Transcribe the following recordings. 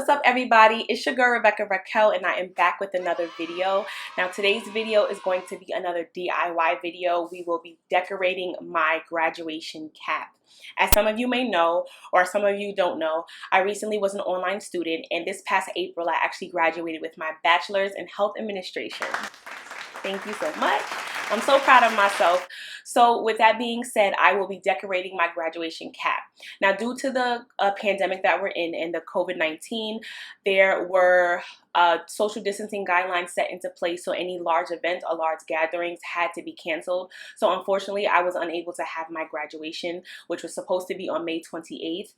What's up, everybody? It's your girl Rebecca Raquel, and I am back with another video. Now today's video is going to be another DIY video. We will be decorating my graduation cap. As some of you may know, or some of you don't know, I recently was an online student, and this past April I actually graduated with my bachelor's in health administration. Thank you so much. I'm so proud of myself. So with that being said, I will be decorating my graduation cap. Now, due to the pandemic that we're in and the COVID-19, there were social distancing guidelines set into place, so any large events or large gatherings had to be canceled. So unfortunately, I was unable to have my graduation, which was supposed to be on May 28th.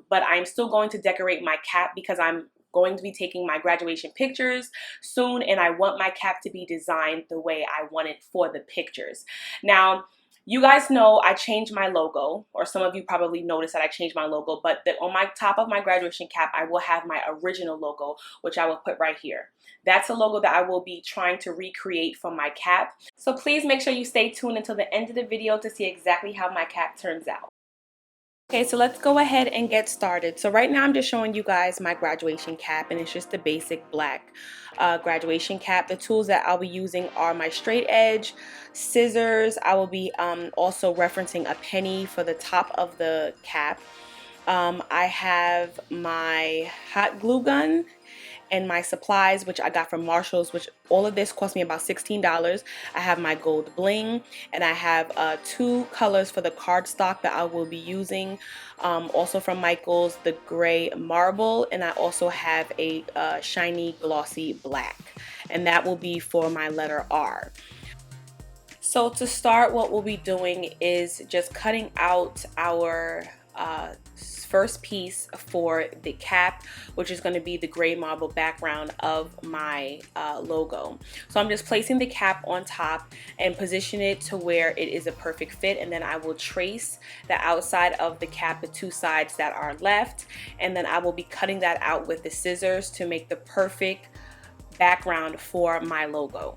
But I'm still going to decorate my cap because I'm going to be taking my graduation pictures soon, and I want my cap to be designed the way I want it for the pictures. Now, you guys know I changed my logo, or some of you probably noticed that I changed my logo, but on my top of my graduation cap, I will have my original logo, which I will put right here. That's a logo that I will be trying to recreate for my cap. So please make sure you stay tuned until the end of the video to see exactly how my cap turns out. Okay, so let's go ahead and get started. So right now I'm just showing you guys my graduation cap, and it's just the basic black graduation cap. The tools that I'll be using are my straight edge, scissors. I will be also referencing a penny for the top of the cap. I have my hot glue gun and my supplies, which I got from Marshall's, which all of this cost me about $16. I have my gold bling, and I have 2 colors for the cardstock that I will be using. Also from Michael's, the gray marble, and I also have a shiny glossy black, and that will be for my letter R. So to start, what we'll be doing is just cutting out our first piece for the cap, which is going to be the gray marble background of my logo. So I'm just placing the cap on top and position it to where it is a perfect fit, and then I will trace the outside of the cap, the 2 sides that are left, and then I will be cutting that out with the scissors to make the perfect background for my logo.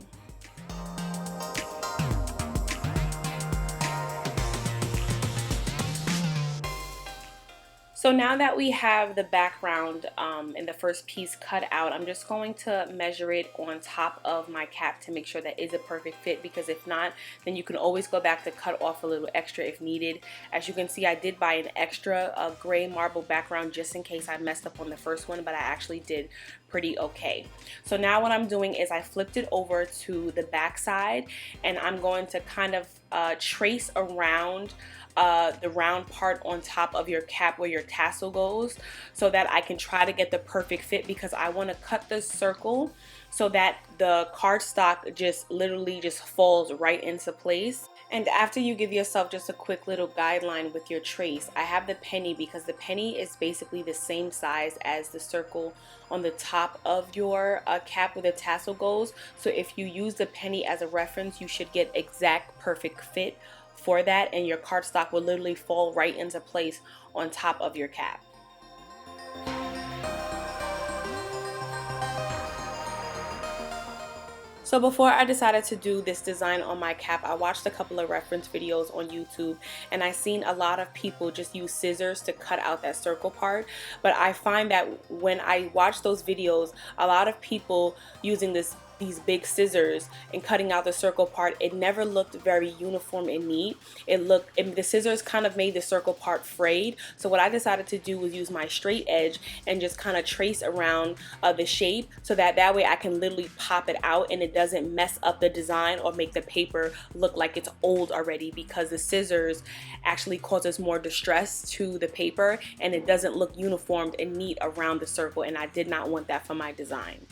So now that we have the background and the first piece cut out, I'm just going to measure it on top of my cap to make sure that is a perfect fit, because if not, then you can always go back to cut off a little extra if needed. As you can see, I did buy an extra gray marble background just in case I messed up on the first one, but I actually did pretty okay. So now what I'm doing is I flipped it over to the back side, and I'm going to kind of trace around the round part on top of your cap where your tassel goes, so that I can try to get the perfect fit, because I want to cut the circle so that the cardstock just literally just falls right into place. And after you give yourself just a quick little guideline with your trace, I have the penny, because the penny is basically the same size as the circle on the top of your cap where the tassel goes. So if you use the penny as a reference, you should get exact perfect fit for that, and your cardstock will literally fall right into place on top of your cap. So before I decided to do this design on my cap, I watched a couple of reference videos on YouTube, and I seen a lot of people just use scissors to cut out that circle part. But I find that when I watch those videos, a lot of people using these big scissors and cutting out the circle part, it never looked very uniform and neat. The scissors kind of made the circle part frayed. So what I decided to do was use my straight edge and just kind of trace around the shape, so that way I can literally pop it out and it doesn't mess up the design or make the paper look like it's old already, because the scissors actually causes more distress to the paper and it doesn't look uniformed and neat around the circle, and I did not want that for my design.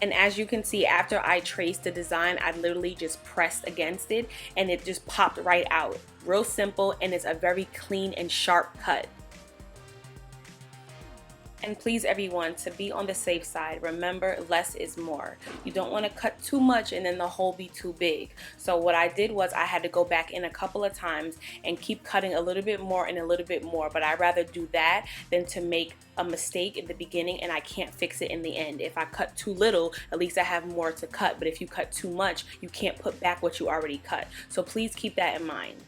And as you can see, after I traced the design, I literally just pressed against it and it just popped right out. Real simple, and it's a very clean and sharp cut. And please, everyone, to be on the safe side, remember less is more. You don't want to cut too much and then the hole be too big. So what I did was I had to go back in a couple of times and keep cutting a little bit more and a little bit more, but I'd rather do that than to make a mistake in the beginning and I can't fix it in the end. If I cut too little, at least I have more to cut, but if you cut too much, you can't put back what you already cut. So please keep that in mind.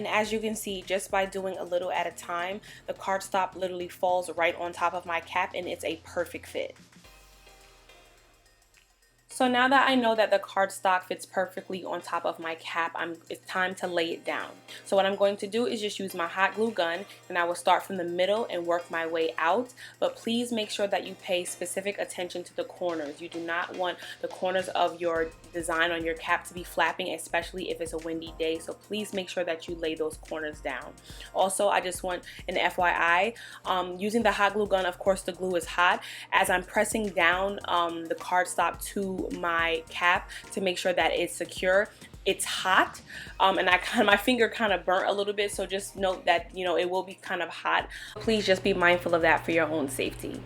And as you can see, just by doing a little at a time, the cardstock literally falls right on top of my cap and it's a perfect fit. So now that I know that the cardstock fits perfectly on top of my cap, it's time to lay it down. So what I'm going to do is just use my hot glue gun, and I will start from the middle and work my way out. But please make sure that you pay specific attention to the corners. You do not want the corners of your design on your cap to be flapping, especially if it's a windy day. So please make sure that you lay those corners down. Also, I just want an FYI, using the hot glue gun, of course the glue is hot. As I'm pressing down the cardstock to my cap to make sure that it's secure, it's hot, and my finger kind of burnt a little bit, so just note that, you know, it will be kind of hot. Please just be mindful of that for your own safety.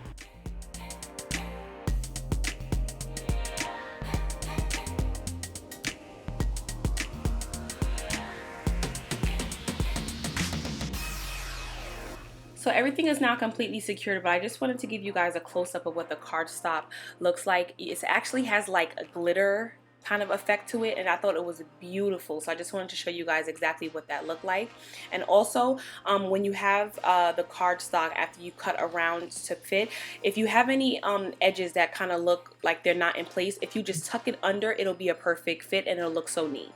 So everything is now completely secured, but I just wanted to give you guys a close-up of what the cardstock looks like. It actually has like a glitter kind of effect to it, and I thought it was beautiful, so I just wanted to show you guys exactly what that looked like. And also, when you have the cardstock, after you cut around to fit, if you have any edges that kind of look like they're not in place, if you just tuck it under, it'll be a perfect fit and it'll look so neat.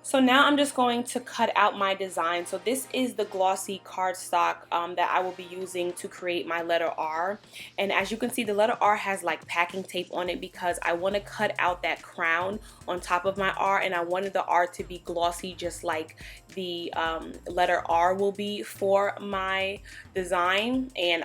So now I'm just going to cut out my design. So this is the glossy cardstock that I will be using to create my letter R. And as you can see, the letter R has like packing tape on it because I want to cut out that crown on top of my R, and I wanted the R to be glossy just like the letter R will be for my design. And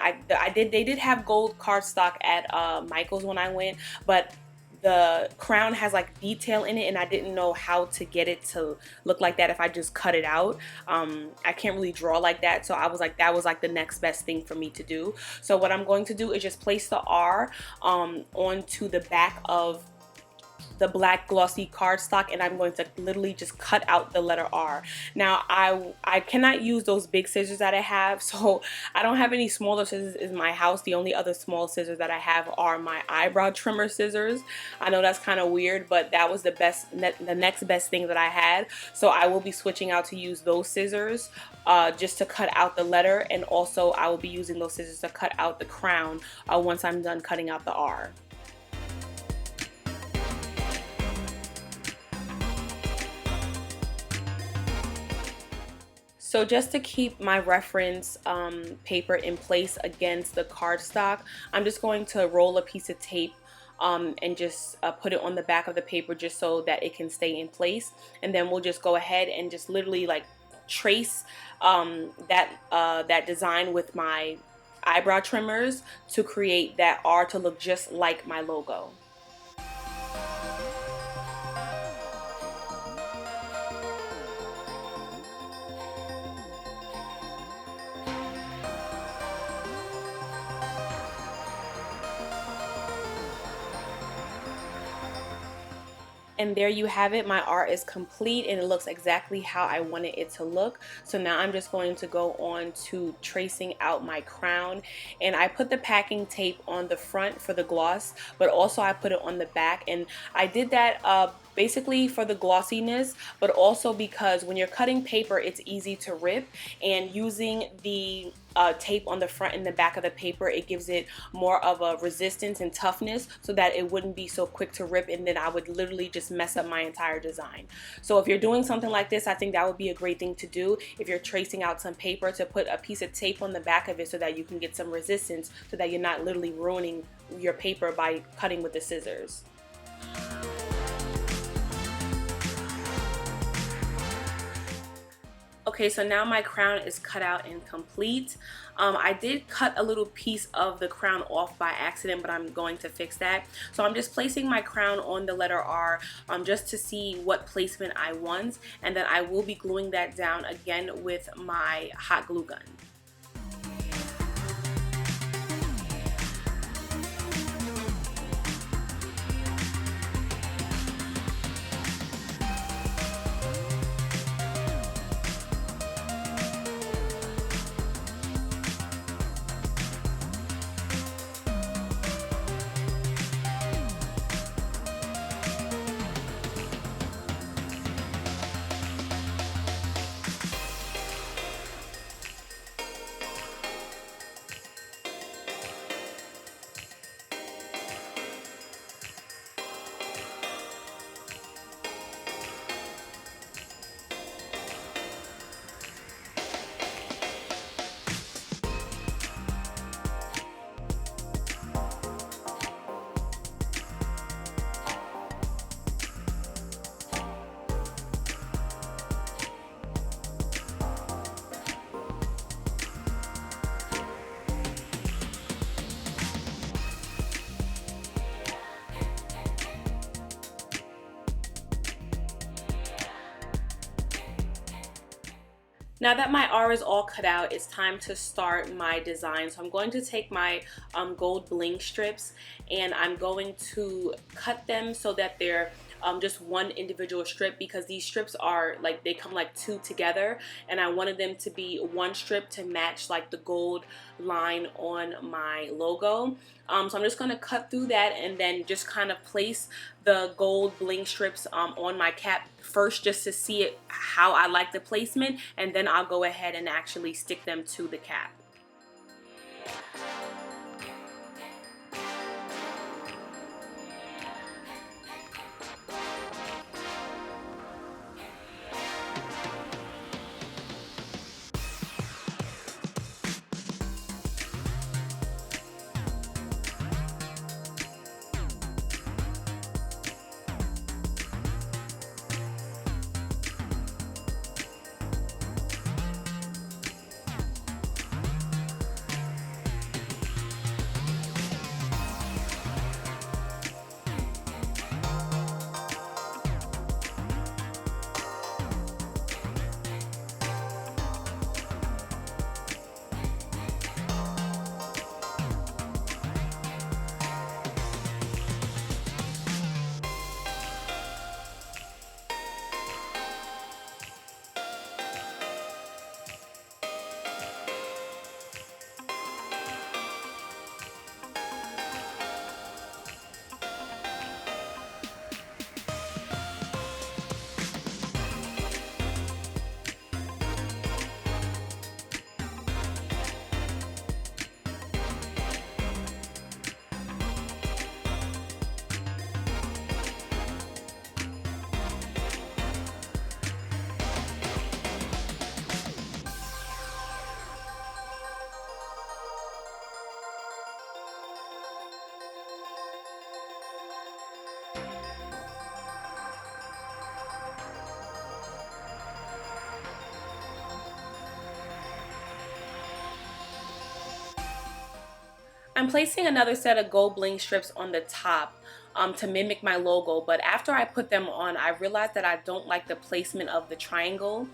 they did have gold cardstock at Michael's when I went, but the crown has like detail in it, and I didn't know how to get it to look like that if I just cut it out. I can't really draw like that, so I was like, that was like the next best thing for me to do. So what I'm going to do is just place the R onto the back of the black glossy cardstock, and I'm going to literally just cut out the letter R. Now I cannot use those big scissors that I have, so I don't have any smaller scissors in my house. The only other small scissors that I have are my eyebrow trimmer scissors. I know that's kind of weird, but that was the next best thing that I had, so I will be switching out to use those scissors just to cut out the letter, and also I will be using those scissors to cut out the crown once I'm done cutting out the R. So just to keep my reference paper in place against the cardstock, I'm just going to roll a piece of tape and just put it on the back of the paper just so that it can stay in place. And then we'll just go ahead and just literally like trace that design with my eyebrow trimmers to create that R to look just like my logo. And there you have it. My art is complete and it looks exactly how I wanted it to look. So now I'm just going to go on to tracing out my crown, and I put the packing tape on the front for the gloss, but also I put it on the back, and I did that basically for the glossiness, but also because when you're cutting paper it's easy to rip, and using the tape on the front and the back of the paper, it gives it more of a resistance and toughness so that it wouldn't be so quick to rip, and then I would literally just mess up my entire design. So if you're doing something like this, I think that would be a great thing to do if you're tracing out some paper, to put a piece of tape on the back of it so that you can get some resistance, so that you're not literally ruining your paper by cutting with the scissors. Okay, so now my crown is cut out and complete. I did cut a little piece of the crown off by accident, but I'm going to fix that. So I'm just placing my crown on the letter R just to see what placement I want, and then I will be gluing that down again with my hot glue gun. Now that my R is all cut out, it's time to start my design. So I'm going to take my gold bling strips and I'm going to cut them so that they're just one individual strip, because these strips are like, they come like two together, and I wanted them to be one strip to match like the gold line on my logo. So I'm just going to cut through that and then just kind of place the gold bling strips on my cap first, just to see it how I like the placement, and then I'll go ahead and actually stick them to the cap. I'm placing another set of gold bling strips on the top to mimic my logo, but after I put them on, I realized that I don't like the placement of the triangle.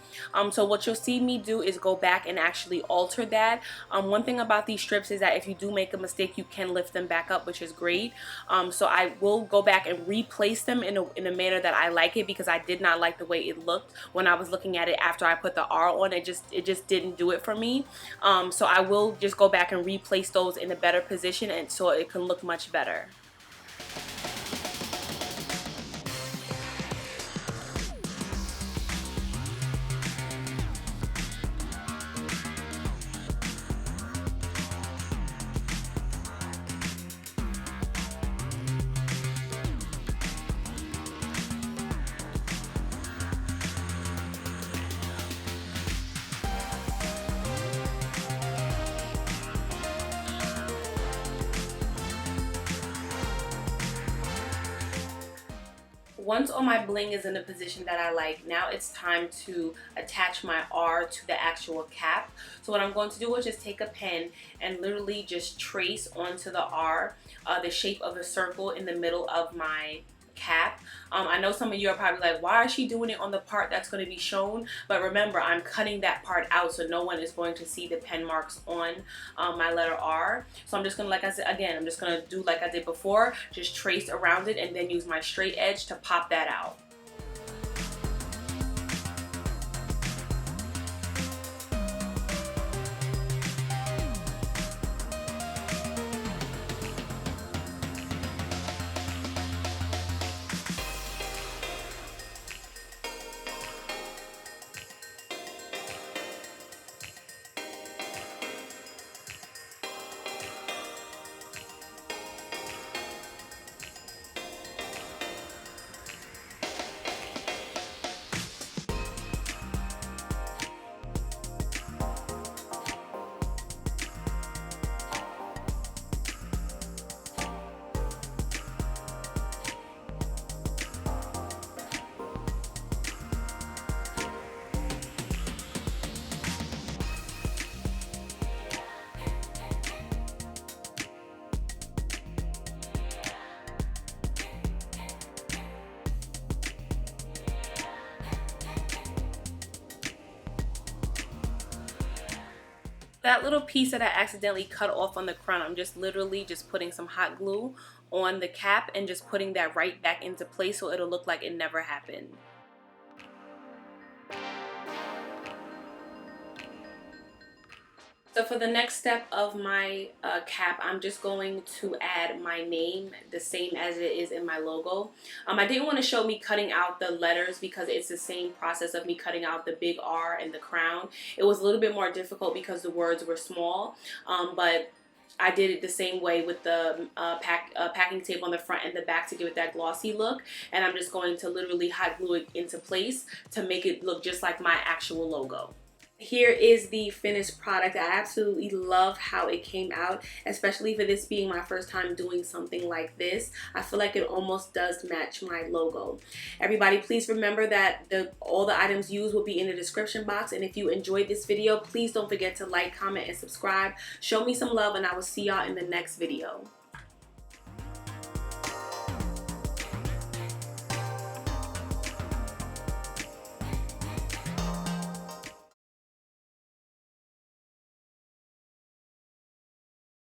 So what you'll see me do is go back and actually alter that. One thing about these strips is that if you do make a mistake, you can lift them back up, which is great. So I will go back and replace them in a manner that I like it, because I did not like the way it looked when I was looking at it after I put the R on. It just didn't do it for me. So I will just go back and replace those in a better position, and so it can look much better. Once all my bling is in the position that I like, now it's time to attach my R to the actual cap. So what I'm going to do is just take a pen and literally just trace onto the R the shape of a circle in the middle of my cap. I know some of you are probably like, why is she doing it on the part that's going to be shown? But remember, I'm cutting that part out so no one is going to see the pen marks on my letter R. So I'm just going to, like I said, again, I'm just going to do like I did before, just trace around it and then use my straight edge to pop that out. That little piece that I accidentally cut off on the crown, I'm just literally just putting some hot glue on the cap and just putting that right back into place so it'll look like it never happened. So for the next step of my cap, I'm just going to add my name the same as it is in my logo. I didn't want to show me cutting out the letters because it's the same process of me cutting out the big R and the crown. It was a little bit more difficult because the words were small, but I did it the same way with the packing tape on the front and the back to give it that glossy look. And I'm just going to literally hot glue it into place to make it look just like my actual logo. Here is the finished product. I absolutely love how it came out, especially for this being my first time doing something like this. I feel like it almost does match my logo. Everybody, please remember that all the items used will be in the description box. And if you enjoyed this video, please don't forget to like, comment, and subscribe. Show me some love, and I will see y'all in the next video.